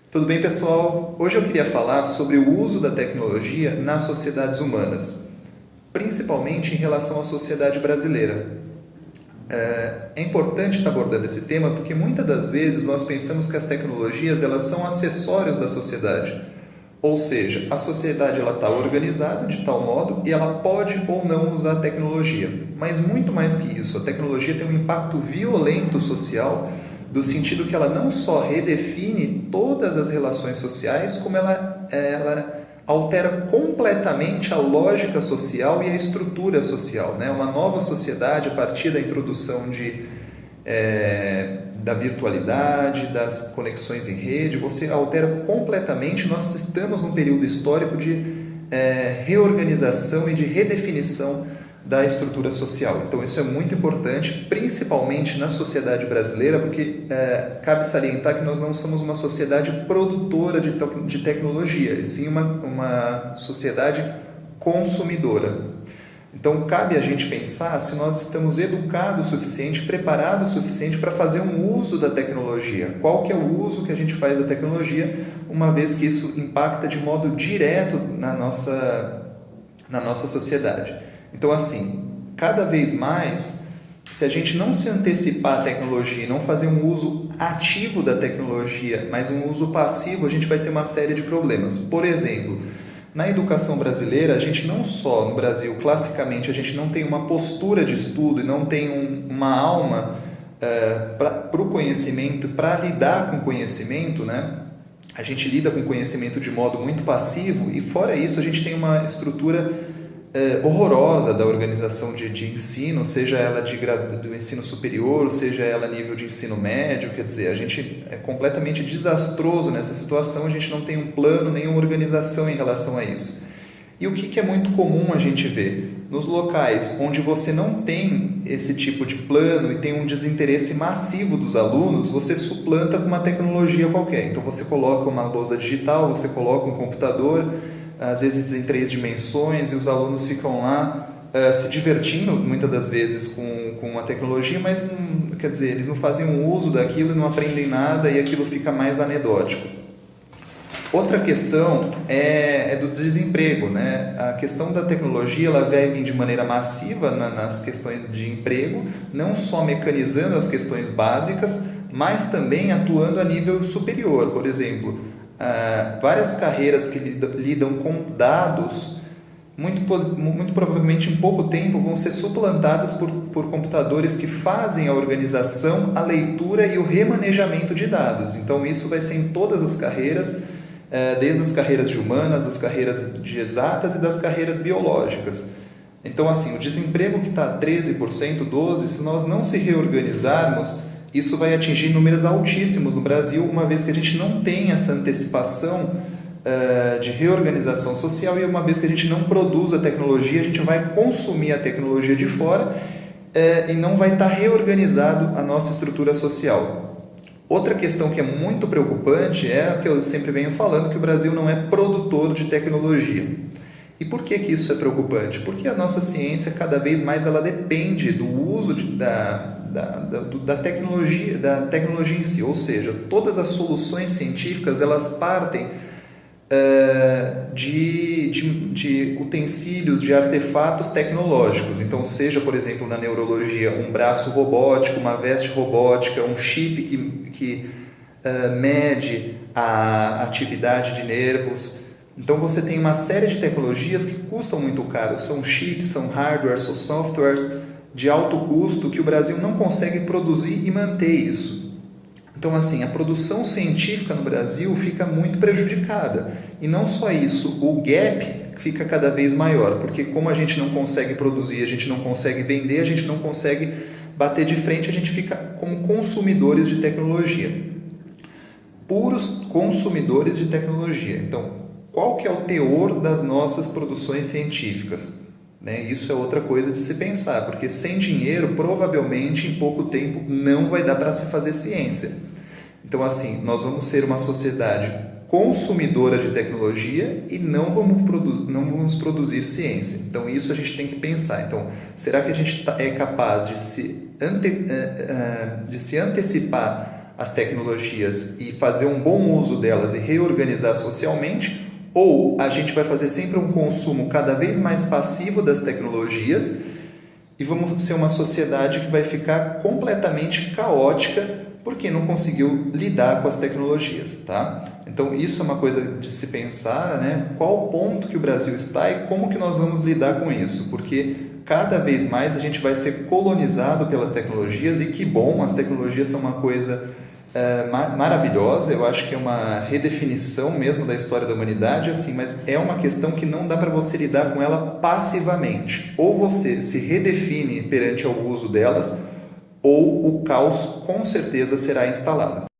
Tudo bem, pessoal? Hoje eu queria falar sobre o uso da tecnologia nas sociedades humanas, principalmente em relação à sociedade brasileira. É importante estar abordando esse tema porque muitas das vezes nós pensamos que as tecnologias elas são acessórios da sociedade. Ou seja, a sociedade está organizada de tal modo e ela pode ou não usar a tecnologia. Mas muito mais que isso, a tecnologia tem um impacto violento social, do sentido que ela não só redefine todas as relações sociais, como ela altera completamente a lógica social e a estrutura social, né? Uma nova sociedade a partir da introdução da virtualidade, das conexões em rede, você altera completamente. Nós estamos num período histórico de reorganização e de redefinição da estrutura social. Então isso é muito importante, principalmente na sociedade brasileira, porque cabe salientar que nós não somos uma sociedade produtora de tecnologia, e sim uma sociedade consumidora. Então, cabe a gente pensar se nós estamos educados o suficiente, preparados o suficiente para fazer um uso da tecnologia. Qual que é o uso que a gente faz da tecnologia, uma vez que isso impacta de modo direto na nossa sociedade. Então, assim, cada vez mais, se a gente não se antecipar à tecnologia e não fazer um uso ativo da tecnologia, mas um uso passivo, a gente vai ter uma série de problemas. Por exemplo, na educação brasileira, a gente não só, no Brasil, classicamente, a gente não tem uma postura de estudo e não tem uma alma para o conhecimento, para lidar com o conhecimento, né? A gente lida com o conhecimento de modo muito passivo e, fora isso, a gente tem uma estrutura horrorosa da organização de ensino, seja ela do ensino superior, seja ela nível de ensino médio. Quer dizer, a gente é completamente desastroso nessa situação, a gente não tem um plano, nenhuma organização em relação a isso. E o que é muito comum a gente ver? Nos locais onde você não tem esse tipo de plano e tem um desinteresse massivo dos alunos, você suplanta com uma tecnologia qualquer. Então você coloca uma lousa digital, você coloca um computador, às vezes em 3 dimensões, e os alunos ficam lá se divertindo muitas das vezes com a tecnologia, mas quer dizer, eles não fazem um uso daquilo e não aprendem nada e aquilo fica mais anedótico. Outra questão é do desemprego, né? A questão da tecnologia ela vai vir de maneira massiva nas questões de emprego, não só mecanizando as questões básicas, mas também atuando a nível superior. Por exemplo, várias carreiras que lidam com dados, muito provavelmente em pouco tempo vão ser suplantadas por computadores que fazem a organização, a leitura e o remanejamento de dados. Então isso vai ser em todas as carreiras, desde as carreiras de humanas, das carreiras de exatas e das carreiras biológicas. Então assim, o desemprego que está 13%, 12%, se nós não se reorganizarmos, isso vai atingir números altíssimos no Brasil, uma vez que a gente não tem essa antecipação de reorganização social, e uma vez que a gente não produz a tecnologia, a gente vai consumir a tecnologia de fora e não vai estar reorganizado a nossa estrutura social. Outra questão que é muito preocupante é a que eu sempre venho falando, que o Brasil não é produtor de tecnologia. E por que isso é preocupante? Porque a nossa ciência, cada vez mais, ela depende do uso da tecnologia em si, ou seja, todas as soluções científicas elas partem de utensílios, de artefatos tecnológicos. Então, seja, por exemplo, na neurologia, um braço robótico, uma veste robótica, um chip que mede a atividade de nervos. Então, você tem uma série de tecnologias que custam muito caro. São chips, são hardwares, são softwares de alto custo que o Brasil não consegue produzir e manter isso. Então, assim, a produção científica no Brasil fica muito prejudicada. E não só isso, o gap fica cada vez maior, porque como a gente não consegue produzir, a gente não consegue vender, a gente não consegue bater de frente, a gente fica como consumidores de tecnologia. Puros consumidores de tecnologia. Então, qual que é o teor das nossas produções científicas? Isso é outra coisa de se pensar, porque sem dinheiro, provavelmente, em pouco tempo, não vai dar para se fazer ciência. Então, assim, nós vamos ser uma sociedade consumidora de tecnologia e não vamos produzir ciência. Então, isso a gente tem que pensar. Então, será que a gente é capaz de se antecipar as tecnologias e fazer um bom uso delas e reorganizar socialmente, ou a gente vai fazer sempre um consumo cada vez mais passivo das tecnologias e vamos ser uma sociedade que vai ficar completamente caótica porque não conseguiu lidar com as tecnologias, tá? Então isso é uma coisa de se pensar, né? Qual o ponto que o Brasil está e como que nós vamos lidar com isso, porque cada vez mais a gente vai ser colonizado pelas tecnologias e que bom, as tecnologias são uma coisa maravilhosa, eu acho que é uma redefinição mesmo da história da humanidade, assim, mas é uma questão que não dá para você lidar com ela passivamente. Ou você se redefine perante ao uso delas, ou o caos com certeza será instalado.